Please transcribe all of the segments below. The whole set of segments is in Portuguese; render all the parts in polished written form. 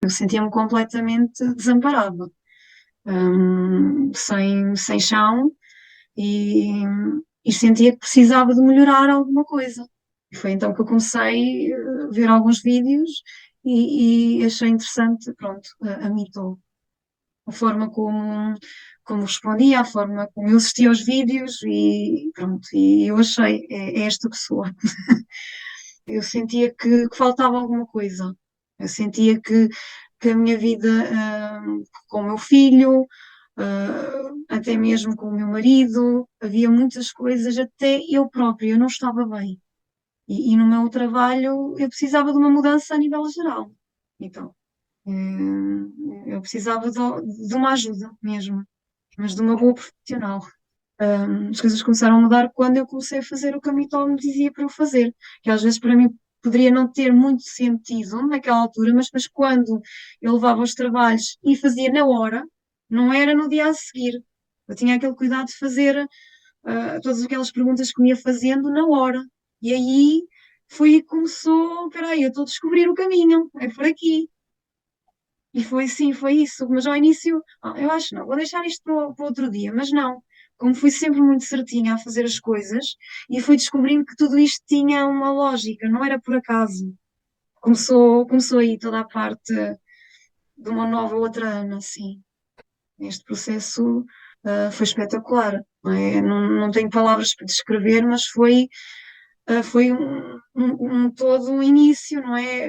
Eu sentia-me completamente desamparada, sem chão e, e sentia que precisava de melhorar alguma coisa. E foi então que eu comecei a ver alguns vídeos e achei interessante, pronto, a mito, a forma como respondia, a forma como eu assistia aos vídeos e pronto, e eu achei, é esta pessoa. Eu sentia que faltava alguma coisa. Eu sentia que a minha vida, com o meu filho, até mesmo com o meu marido, havia muitas coisas, até eu própria, eu não estava bem. E no meu trabalho eu precisava de uma mudança a nível geral. Então, eu precisava de uma ajuda mesmo, mas de uma boa profissional. As coisas começaram a mudar quando eu comecei a fazer o que a Mitó me dizia para eu fazer, que às vezes para mim poderia não ter muito sentido naquela altura, mas depois quando eu levava os trabalhos e fazia na hora, não era no dia a seguir. Eu tinha aquele cuidado de fazer todas aquelas perguntas que me ia fazendo na hora. E aí foi aí que começou, peraí, eu estou a descobrir o caminho, é por aqui. E foi sim, foi isso. Mas ao início, eu acho não, vou deixar isto para outro dia, mas não. Como fui sempre muito certinha a fazer as coisas e fui descobrindo que tudo isto tinha uma lógica, não era por acaso. Começou aí toda a parte de uma nova outra Ana, assim. Este processo, foi espetacular, não é? Não tenho palavras para descrever, mas foi um todo um início, não é?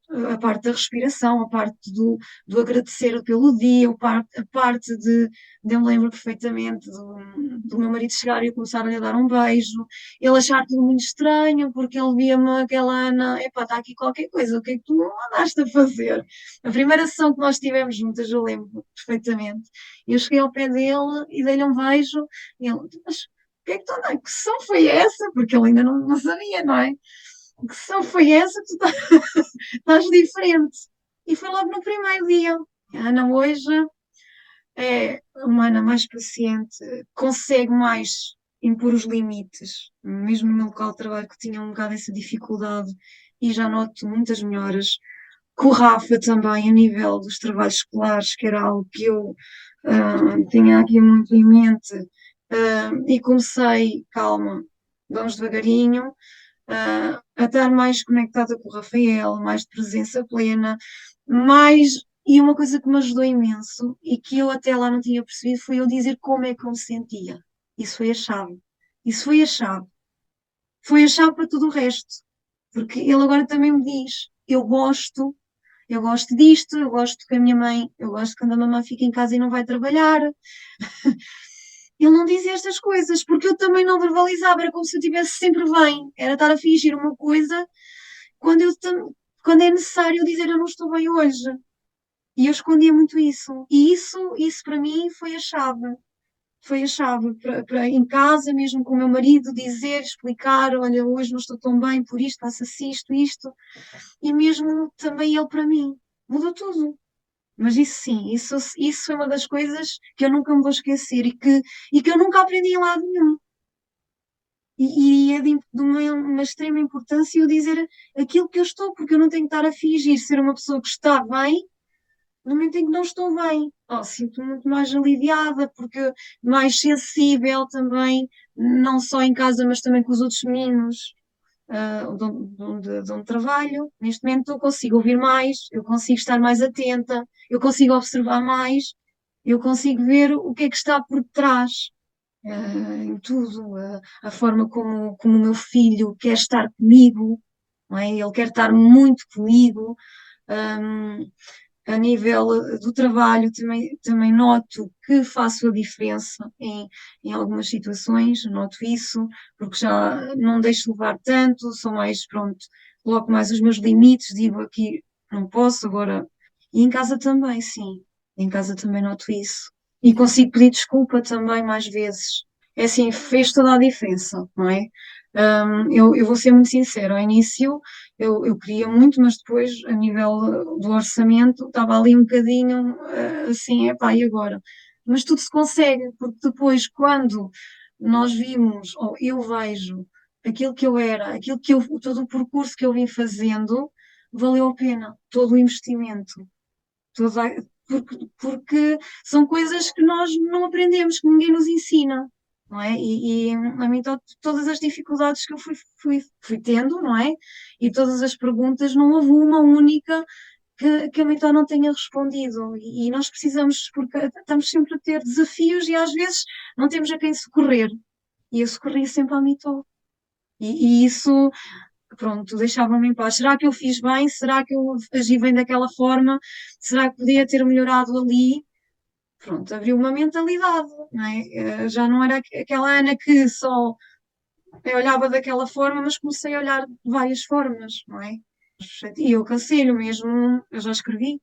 A parte da respiração, a parte do agradecer pelo dia, a parte de eu me lembro perfeitamente do meu marido chegar e eu começar a lhe dar um beijo, ele achar tudo muito estranho, porque ele via-me aquela Ana, epá, está aqui qualquer coisa, o que é que tu andaste a fazer? A primeira sessão que nós tivemos juntas, eu lembro perfeitamente, eu cheguei ao pé dele e dei-lhe um beijo, e ele, mas que é que tu andas? Que sessão foi essa? Porque ele ainda não sabia, não é? Que sessão foi essa? Tu estás diferente. E foi logo no primeiro dia. A Ana hoje é uma Ana mais paciente, consegue mais impor os limites, mesmo no meu local de trabalho que tinha um bocado essa dificuldade e já noto muitas melhoras. Com o Rafa também, a nível dos trabalhos escolares, que era algo que eu tinha aqui muito em mente, e comecei, calma, vamos devagarinho, a estar mais conectada com o Rafael, mais de presença plena, mais. E uma coisa que me ajudou imenso e que eu até lá não tinha percebido foi eu dizer como é que eu me sentia. Isso foi a chave. Isso foi a chave. Foi a chave para tudo o resto. Porque ele agora também me diz: eu gosto disto, eu gosto que a minha mãe, eu gosto quando a mamãe fica em casa e não vai trabalhar. Ele não dizia estas coisas, porque eu também não verbalizava, era como se eu estivesse sempre bem. Era estar a fingir uma coisa quando, quando é necessário dizer eu não estou bem hoje. E eu escondia muito isso. E isso para mim foi a chave. Foi a chave para em casa, mesmo com o meu marido, dizer, explicar, olha, hoje não estou tão bem por isto, passa-se isto, isto. E mesmo também ele para mim. Mudou tudo. Mas isso sim, isso foi uma das coisas que eu nunca me vou esquecer e que eu nunca aprendi em lado nenhum. E é de uma extrema importância eu dizer aquilo que eu estou, porque eu não tenho que estar a fingir ser uma pessoa que está bem no momento em que não estou bem. Oh, sinto-me muito mais aliviada, porque mais sensível também, não só em casa, mas também com os outros meninos, de onde trabalho. Neste momento eu consigo ouvir mais, eu consigo estar mais atenta, eu consigo observar mais, eu consigo ver o que é que está por trás. Em tudo, a forma como o meu filho quer estar comigo, não é? Ele quer estar muito comigo. Um, a nível do trabalho, também noto que faço a diferença em algumas situações, noto isso, porque já não deixo levar tanto, sou mais, pronto, coloco mais os meus limites, digo aqui não posso, agora. E em casa também, sim, em casa também noto isso. E consigo pedir desculpa também mais vezes. É assim, fez toda a diferença, não é? Eu vou ser muito sincera, ao início eu queria muito, mas depois, a nível do orçamento, estava ali um bocadinho assim, epá, e agora? Mas tudo se consegue, porque depois, quando nós vimos, ou eu vejo aquilo que eu era, todo o percurso que eu vim fazendo, valeu a pena todo o investimento. Toda, porque são coisas que nós não aprendemos, que ninguém nos ensina, não é? E a mim todas as dificuldades que eu fui tendo, não é? E todas as perguntas, não houve uma única que a Mitó não tenha respondido. E nós precisamos, porque estamos sempre a ter desafios e às vezes não temos a quem socorrer. E eu socorri sempre à Mitó. E isso, pronto, deixava-me em paz. Será que eu fiz bem? Será que eu agi bem daquela forma? Será que podia ter melhorado ali? Pronto, abriu uma mentalidade, não é? Já não era aquela Ana que só eu olhava daquela forma, mas comecei a olhar de várias formas, não é? E eu aconselho mesmo, eu já escrevi.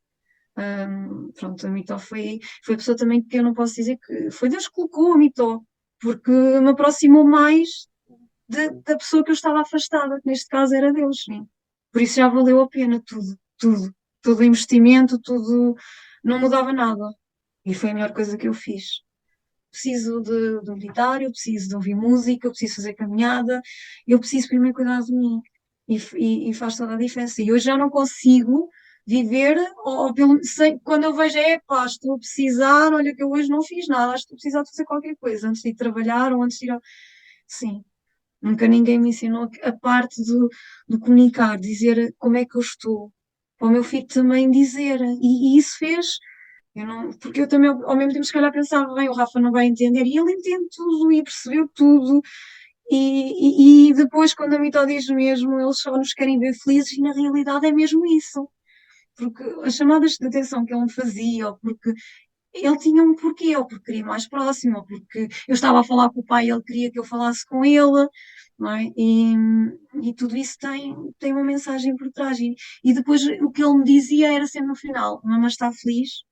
Pronto, a Mitó foi a pessoa também que eu não posso dizer que foi Deus que colocou a Mitó, porque me aproximou mais da pessoa que eu estava afastada, que neste caso era Deus, sim. Por isso já valeu a pena tudo, tudo. Todo o investimento, tudo, não mudava nada. E foi a melhor coisa que eu fiz. Preciso de meditar, eu preciso de ouvir música, eu preciso fazer caminhada, eu preciso primeiro cuidar de mim. E faz toda a diferença. E hoje já não consigo viver, ou pelo, quando eu vejo, pá, estou a precisar, olha que eu hoje não fiz nada, acho que estou a precisar de fazer qualquer coisa, antes de ir trabalhar ou antes de ir ao... Sim, nunca ninguém me ensinou a parte do comunicar, dizer como é que eu estou. Para o meu filho também dizer. E isso fez. Eu não, porque eu também, ao mesmo tempo, se calhar pensava, bem, o Rafa não vai entender. E ele entende tudo e percebeu tudo. E depois, quando a Mitó diz mesmo, eles só nos querem ver felizes, e na realidade é mesmo isso. Porque as chamadas de atenção que ele me fazia, ou porque ele tinha um porquê, ou porque queria mais próximo, ou porque eu estava a falar com o pai e ele queria que eu falasse com ele, não é? E tudo isso tem uma mensagem por trás. E depois o que ele me dizia era sempre no final: Mamãe está feliz.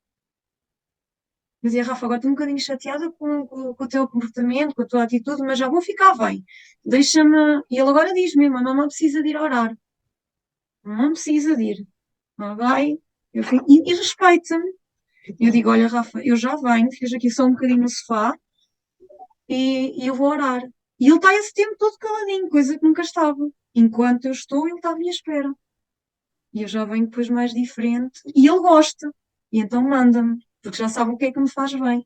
Eu dizia, Rafa, agora estou um bocadinho chateada com o teu comportamento, com a tua atitude, mas já vou ficar bem. Deixa-me. E ele agora diz mesmo: a mamãe precisa de ir orar. A mamãe precisa de ir. Não vai. E respeita-me. Eu digo: olha, Rafa, eu já venho, ficas aqui só um bocadinho no sofá e eu vou orar. E ele está esse tempo todo caladinho, coisa que nunca estava. Enquanto eu estou, ele está à minha espera. E eu já venho depois mais diferente. E ele gosta. E então manda-me, porque já sabe o que é que me faz bem.